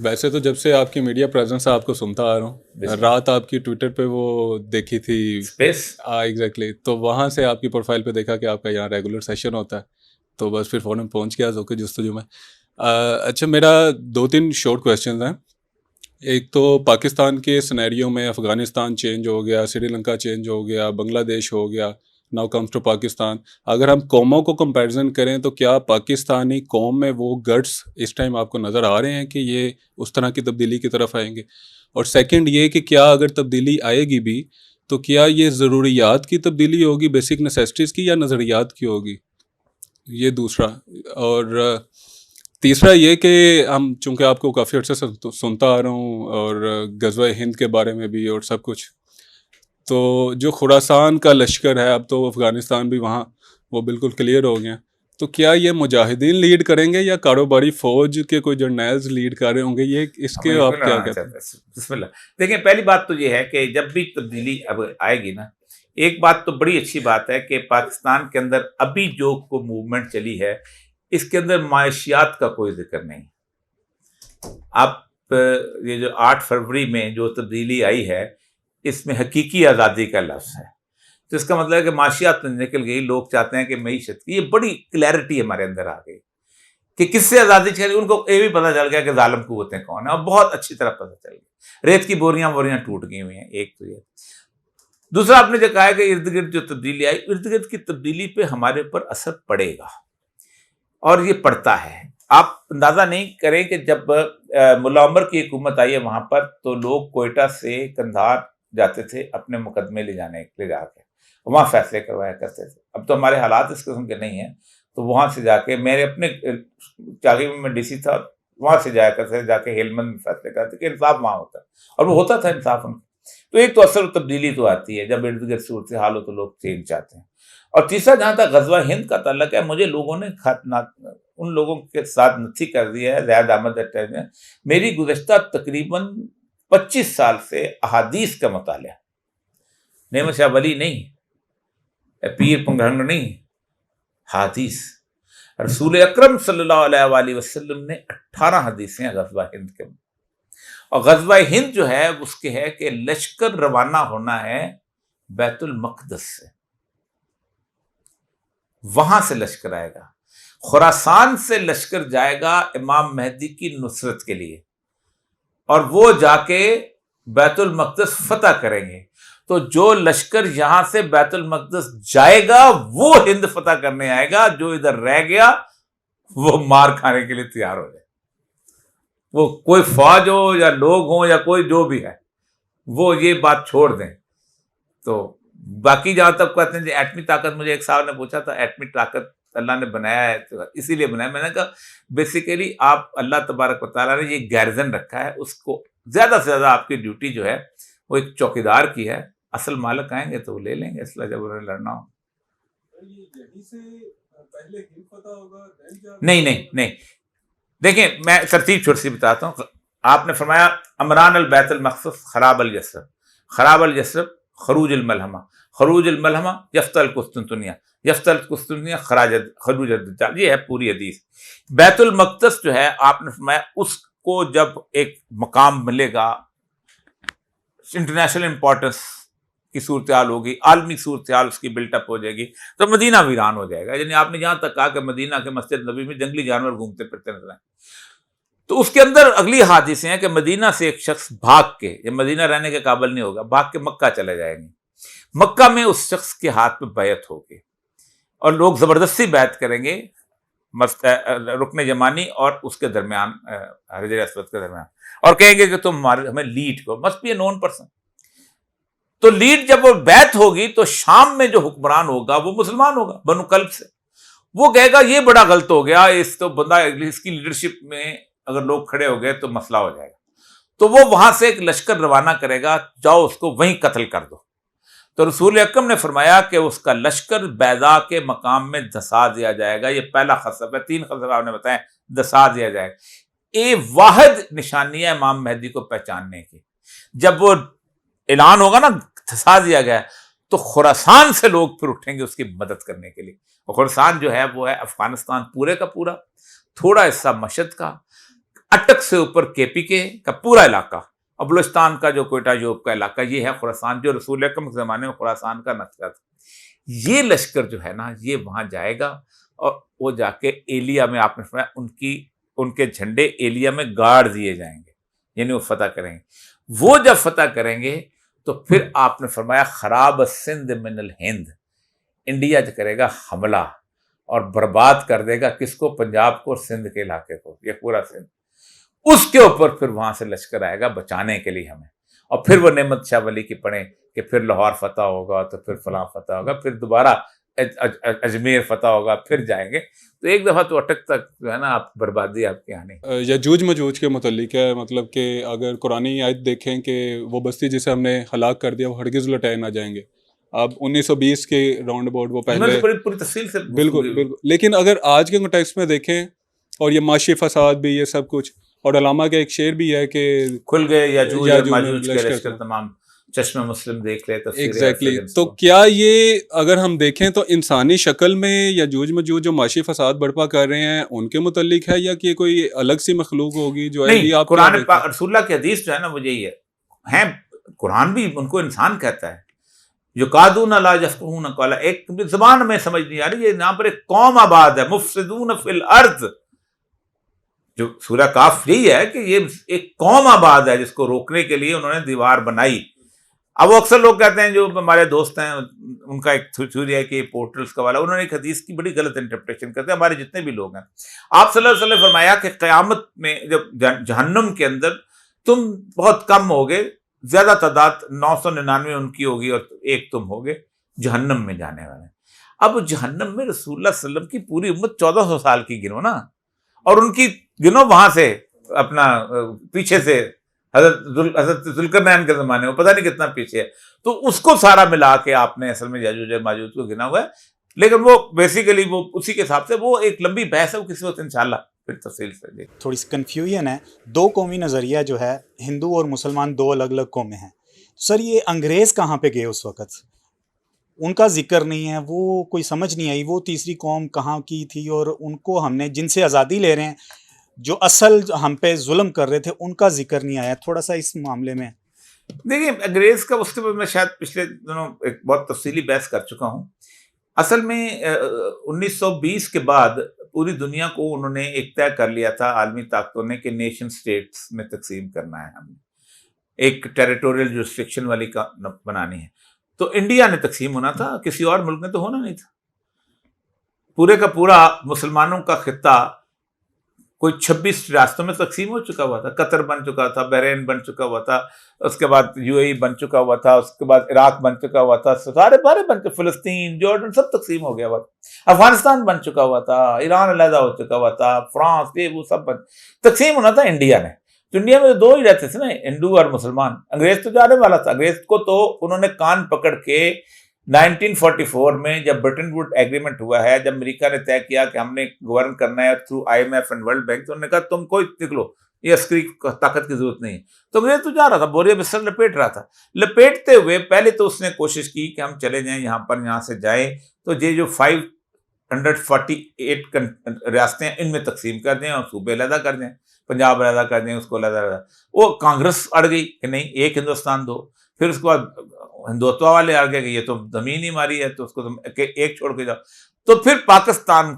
ویسے تو جب سے آپ کی میڈیا پریزنس آپ کو سنتا آ رہا ہوں، رات آپ کی ٹویٹر پہ وہ دیکھی تھی اسپیس ایگزیکٹلی، تو وہاں سے آپ کی پروفائل پہ دیکھا کہ آپ کا یہاں ریگولر سیشن ہوتا ہے، تو بس پھر فوراً پہنچ گیا ذوق جستجو میں۔ اچھا، میرا 2-3 شارٹ کویشچنز ہیں۔ ایک تو پاکستان کے سنیریو میں افغانستان چینج ہو گیا، سری لنکا چینج ہو گیا، بنگلہ دیش ہو گیا، ناؤ کمز ٹو پاکستان۔ اگر ہم قوموں کو کمپیریزن کریں تو کیا پاکستانی قوم میں وہ گٹس اس ٹائم آپ کو نظر آ رہے ہیں کہ یہ اس طرح کی تبدیلی کی طرف آئیں گے؟ اور سیکنڈ یہ کہ کیا اگر تبدیلی آئے گی بھی تو کیا یہ ضروریات کی تبدیلی ہوگی، بیسک نیسیسٹیز کی، یا نظریات کی ہوگی؟ یہ دوسرا۔ اور تیسرا یہ کہ ہم چونکہ آپ کو کافی عرصے سے سنتا آ رہا ہوں، اور غزوہ ہند کے بارے میں بھی اور سب کچھ، تو جو خراسان کا لشکر ہے، اب تو افغانستان بھی وہاں وہ بالکل کلیئر ہو گیا، تو کیا یہ مجاہدین لیڈ کریں گے یا کاروباری فوج کے کوئی جرنیلز لیڈ کر رہے ہوں گے؟ یہ اس کے آپ کیا کہتے ہیں؟ بسم اللہ۔ دیکھیں، پہلی بات تو یہ ہے کہ جب بھی تبدیلی اب آئے گی نا، ایک بات تو بڑی اچھی بات ہے کہ پاکستان کے اندر ابھی جو کو موومنٹ چلی ہے، اس کے اندر معاشیات کا کوئی ذکر نہیں۔ آپ یہ جو 8 فروری میں جو تبدیلی آئی ہے، اس میں حقیقی آزادی کا لفظ ہے، تو اس کا مطلب ہے کہ معاشیات نکل گئی۔ لوگ چاہتے ہیں کہ معیشت کی، یہ بڑی کلیئرٹی ہمارے اندر آ گئی کہ کس سے آزادی چاہیے۔ ان کو یہ بھی پتہ چل گیا کہ ظالم قوتیں کون ہیں، اور بہت اچھی طرح پتہ چل گیا۔ ریت کی بوریاں ٹوٹ گئی ہوئی ہیں، ایک تو یہ۔ دوسرا، آپ نے جو کہا کہ ارد گرد جو تبدیلی آئی، ارد گرد کی تبدیلی پہ ہمارے اوپر اثر پڑے گا، اور یہ پڑتا ہے۔ آپ اندازہ نہیں کریں کہ جب ملا عمر کی حکومت آئی ہے وہاں پر، تو لوگ کوئٹہ سے قندھار جاتے تھے اپنے مقدمے لے جا کے وہاں فیصلے کروایا کرتے تھے۔ اب تو ہمارے حالات اس قسم کے نہیں ہیں، تو وہاں سے جا کے میرے اپنے چاغی میں ڈی سی تھا، وہاں سے جایا کرتے تھے، جا کے ہیلمند میں فیصلے کرتے کہ انصاف وہاں ہوتا ہے، اور وہ ہوتا تھا انصاف ان کا۔ تو ایک تو اثر و تبدیلی تو آتی ہے جب ارد گرد صورتحال ہو تو لوگ چینج چاہتے ہیں۔ اور تیسرا، جہاں تک غزوہ ہند کا تعلق ہے، مجھے لوگوں نے ان لوگوں کے ساتھ نتھی کر دیا ہے، زید احمد اٹیچ نے۔ میری گزشتہ تقریباً 25 سال سے احادیث کا مطالعہ، نعمت شاہ ولی نہیں، پیر پنگھنگ نہیں، حدیث۔ رسول اکرم صلی اللہ علیہ وآلہ وسلم نے 18 حدیثیں غزوہ ہند کے، اور غزوہ ہند جو ہے اس کے ہے کہ لشکر روانہ ہونا ہے بیت المقدس سے، وہاں سے لشکر آئے گا، خراسان سے لشکر جائے گا امام مہدی کی نصرت کے لیے، اور وہ جا کے بیت المقدس فتح کریں گے۔ تو جو لشکر یہاں سے بیت المقدس جائے گا وہ ہند فتح کرنے آئے گا، جو ادھر رہ گیا وہ مار کھانے کے لیے تیار ہو جائے۔ وہ کوئی فوج ہو یا لوگ ہوں یا کوئی جو بھی ہے، وہ یہ بات چھوڑ دیں۔ تو باقی جہاں تک کہتے ہیں ایٹمی طاقت، مجھے ایک صاحب نے پوچھا تھا ایٹمی طاقت اللہ نے بنایا ہے تو اسی لیے بنایا، میں نے کہا بیسیکلی آپ اللہ تبارک و تعالیٰ نے یہ گیرزن رکھا ہے، اس کو زیادہ سے زیادہ آپ کی ڈیوٹی جو ہے وہ ایک چوکیدار کی ہے، اصل مالک آئیں گے تو وہ لے لیں گے اسلحہ جب انہیں لڑنا ہو۔ نہیں، دیکھیں میں ترتیب چھوٹی سی بتاتا ہوں۔ آپ نے فرمایا امران البیت المقدس خراب الیثرب، خراب الیثرب خروج الملحمہ، خروج الملحمہ یفتح القسطنطنیہ، یفتح القسطنطنیہ خروج الدجال، یہ ہے پوری حدیث۔ بیت المقدس جو ہے آپ نے فرمایا اس کو جب ایک مقام ملے گا، انٹرنیشنل امپورٹنس کی صورتحال ہوگی، عالمی صورتحال اس کی بلٹ اپ ہو جائے گی، تو مدینہ ویران ہو جائے گا۔ یعنی آپ نے یہاں تک کہا کہ مدینہ کے مسجد نبی میں جنگلی جانور گھومتے پھرتے نظر آئیں، تو اس کے اندر اگلی حادثے ہیں کہ مدینہ سے ایک شخص بھاگ کے، یہ مدینہ رہنے کے قابل نہیں ہوگا، بھاگ کے مکہ چلے جائیں گے، مکہ میں اس شخص کے ہاتھ میں بیعت ہوگی، اور لوگ زبردستی بیعت کریں گے رکن یمانی اور اس کے درمیان، حجر اسود کے درمیان، اور کہیں گے کہ تم ہمیں لیڈ کو، must be a known person. تو لیڈ جب وہ بیعت ہوگی تو شام میں جو حکمران ہوگا وہ مسلمان ہوگا، بنو کلب سے، وہ کہے گا یہ بڑا غلط ہو گیا، اس تو بندہ اس کی لیڈرشپ میں اگر لوگ کھڑے ہو گئے تو مسئلہ ہو جائے گا، تو وہ وہاں سے ایک لشکر روانہ کرے گا، جاؤ اس کو وہیں قتل کر دو۔ تو رسول اکرم نے فرمایا کہ اس کا لشکر بیضا کے مقام میں دھسا دیا جائے گا۔ یہ پہلا خصب ہے، 3 خصب آپ نے بتایا، دھسا دیا جائے گا۔ یہ واحد نشانی ہے امام مہدی کو پہچاننے کی۔ جب وہ اعلان ہوگا نا دھسا دیا گیا، تو خراسان سے لوگ پھر اٹھیں گے اس کی مدد کرنے کے لیے۔ اور خراسان جو ہے وہ ہے افغانستان پورے کا پورا، تھوڑا حصہ مشہد کا، अटक से ऊपर KPK का पूरा इलाका और बलूचिस्तान का जो कोयटा यूब का इलाका, ये है खुरासान, जो रसूल अकरम के ज़माने में खुरासान का नक्शा था। ये लश्कर जो है ना, ये वहाँ जाएगा और वो जाके एलिया में, आपने सुना, उनके झंडे एलिया में गाड़ दिए जाएंगे, यानी वो फतह करेंगे। वो जब फतह करेंगे तो फिर आपने फरमाया खराब सिंध मिनल हिंद, इंडिया जो करेगा हमला और बर्बाद कर देगा किसको? पंजाब को और सिंध के इलाके को, ये पूरा सिंध। उसके ऊपर फिर वहां से लश्कर आएगा बचाने के लिए हमें, और फिर वो नेमत शाह वली की पढ़े कि फिर लाहौर फतह होगा, तो फिर फलां फतह होगा, फिर दोबारा अजमेर फतह होगा, फिर जाएंगे। तो एक दफ़ा तो अटक तक जो है ना, आप बर्बादी आपकी आने। यजूज मजूज के मुतल्लिक है, मतलब कि अगर कुरानी आयत देखें कि वो बस्ती जिसे हमने हलाक कर दिया वो हरगिज़ लौटाए ना जाएंगे। अब 1920 के राउंड अबाउट वो पहले पूरी तफसील से बिल्कुल बिल्कुल, लेकिन अगर आज के कॉन्टेक्स्ट में देखें, और ये माशी फसाद भी, ये सब कुछ, और अलामा का एक शेर भी है कि खुल गए याजूज और माजूज के लश्कर लश्कर तमाम, चश्मे मुस्लिम देख ले तफसीर एग्जैक्टली। हफ्स तो को। क्या ये अगर हम देखें तो इंसानी शक्ल में यजूज मजूज जो माशी फसाद बर्पा कर रहे हैं उनके मुतल्लिक है, या कि कोई अलग सी मखलूक होगी जो है? नहीं, आप कुरान रसूलुल्लाह की हदीस जो है ना, वो यही है, कुरान भी उनको इंसान कहता है। जो कादून ला यफ्क़हून क़ौला, एक ज़बान में समझ नहीं आ रही, ये यहाँ पर एक कौम आबाद है, मुफ़सिदून फ़िल अर्ज़। जो सूरह काफ यही है कि ये एक कौम आबाद है जिसको रोकने के लिए उन्होंने दीवार बनाई। अब वो अक्सर लोग कहते हैं, जो हमारे दोस्त हैं, उनका एक थ्योरी है कि पोर्टल्स का वाला, उन्होंने एक हदीस की बड़ी गलत इंटरप्रिटेशन करते हैं, हमारे जितने भी लोग हैं। आप सल्लल्लाहु अलैहि वसल्लम फरमाया कि क़यामत में जब जहन्नुम के अंदर तुम बहुत कम होगे, ज्यादा तादाद 999 उनकी होगी और एक तुम होगे जहन्नम में जाने वाले। अब जहन्नम में रसूलुल्लाह सल्लल्लाहु अलैहि वसल्लम की पूरी उम्मत 1400 साल की गिनो ना, और उनकी गिनो वहां से अपना पीछे से हजरत जुल्करनैन के ज़माने में, पता नहीं कितना पीछे है, तो उसको सारा मिला के आपने असल में याजूज माजूज को गिना हुआ है। लेकिन वो बेसिकली वो उसी के हिसाब से, वो एक लंबी बहस है, वो किसी वक्त इंशाल्लाह फिर तफसील से देख। थोड़ी सी कन्फ्यूजन है, दो कौमी नज़रिया जो है, हिंदू और मुसलमान दो अलग अलग कौमें हैं। सर ये अंग्रेज़ कहाँ पे गए उस वक़्त? उनका जिक्र नहीं है, वो कोई समझ नहीं आई वो तीसरी कौम कहाँ की थी, और उनको हमने जिनसे आज़ादी ले रहे हैं, जो असल हम पे जुल्म कर रहे थे, उनका जिक्र नहीं आया। थोड़ा सा इस मामले में देखिए, अंग्रेज़ का उसके बाद मैं शायद पिछले दिनों एक बहुत तफसीली बहस कर चुका हूँ। असल में 1920 के बाद पूरी दुनिया को उन्होंने एक तय कर लिया था आलमी ताकतों ने कि नेशन स्टेट्स में तकसीम करना है, हमने एक टेरिटोरियल जुरिस्डिक्शन वाली का बनानी है। तो इंडिया ने तकसीम होना था, किसी और मुल्क ने तो होना नहीं था। पूरे का पूरा मुसलमानों का खित्ता कोई 26 रियासतों में तकसीम हो चुका हुआ था। कतर बन चुका था, बहरीन बन चुका हुआ था, उसके बाद UAE बन चुका हुआ था, उसके बाद इराक बन चुका हुआ था, सारे बारे बन चुके, फिलिस्तीन, जॉर्डन सब तकसीम हो गया हुआ था, अफगानिस्तान बन चुका हुआ था, ईरान अलहदा हो चुका हुआ था, फ्रांस, ये वो सब तकसीम होना था इंडिया ने। तो इंडिया में तो दो ही रहते थे ना, हिंदू और मुसलमान। अंग्रेज तो जाने वाला था, अंग्रेज को तो उन्होंने कान पकड़ के 1944 में जब ब्रिटेन वुड एग्रीमेंट हुआ है, जब अमेरिका ने तय किया कि हमने गवर्न करना है through IMF and world bank, तो उन्होंने कहा तुम कोई निकलो, ये अस्करी ताकत की जरूरत नहीं है। तो अंग्रेज तो जा रहा था, बोरिया बिस्तर लपेट रहा था। लपेटते हुए पहले तो उसने कोशिश की कि हम चले जाएं यहाँ पर, यहाँ से जाएं तो ये जो 548 रियासतें हैं इनमें तकसीम कर दें और सूबे अलहदा कर दें, पंजाब अलहदा कर दें, उसको अलहदा। वो कांग्रेस अड़ गई कि नहीं, एक हिंदुस्तान दो। फिर उसके बाद हिंदुत्व वाले आ गए कि ये तो जमीन ही हमारी है, तो उसको तुम एक छोड़ के जाओ। तो फिर पाकिस्तान,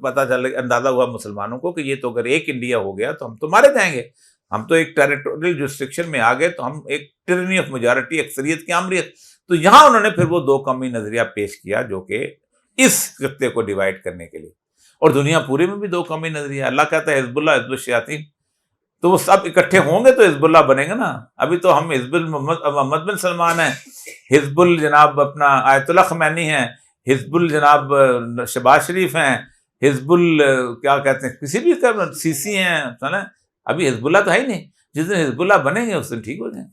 पता चल, अंदाजा हुआ मुसलमानों को कि ये तो अगर एक इंडिया हो गया तो हम तो मारे जाएंगे, हम तो एक टेरिटोरियल जुरिस्डिक्शन में आ गए, तो हम एक टिरनी ऑफ मेजॉरिटी, अक्सरियत की आमरियत। तो यहाँ उन्होंने फिर वो दो कौमी नजरिया पेश किया जो कि इस खित्ते को डिवाइड करने के लिए, और दुनिया पूरे में भी दो कौमी नजरिया। अल्लाह कहता है हिजबुल्लाह हिजबुल शयातीन, तो वो सब इकट्ठे होंगे तो हिजबुल्लाह बनेगा ना। अभी तो हम हिजबुल मोहम्मद बिन सलमान है, हिजबुल जनाब अपना आयतुल्लाह खमैनी है, हिजबुल जनाब शहबाज शरीफ हैं, हिजबुल क्या कहते हैं, किसी भी सीसी हैं, अभी हिजबुल्लाह तो है ही नहीं। जिस दिन हिजबुल्लाह बनेंगे उस दिन ठीक हो जाएंगे।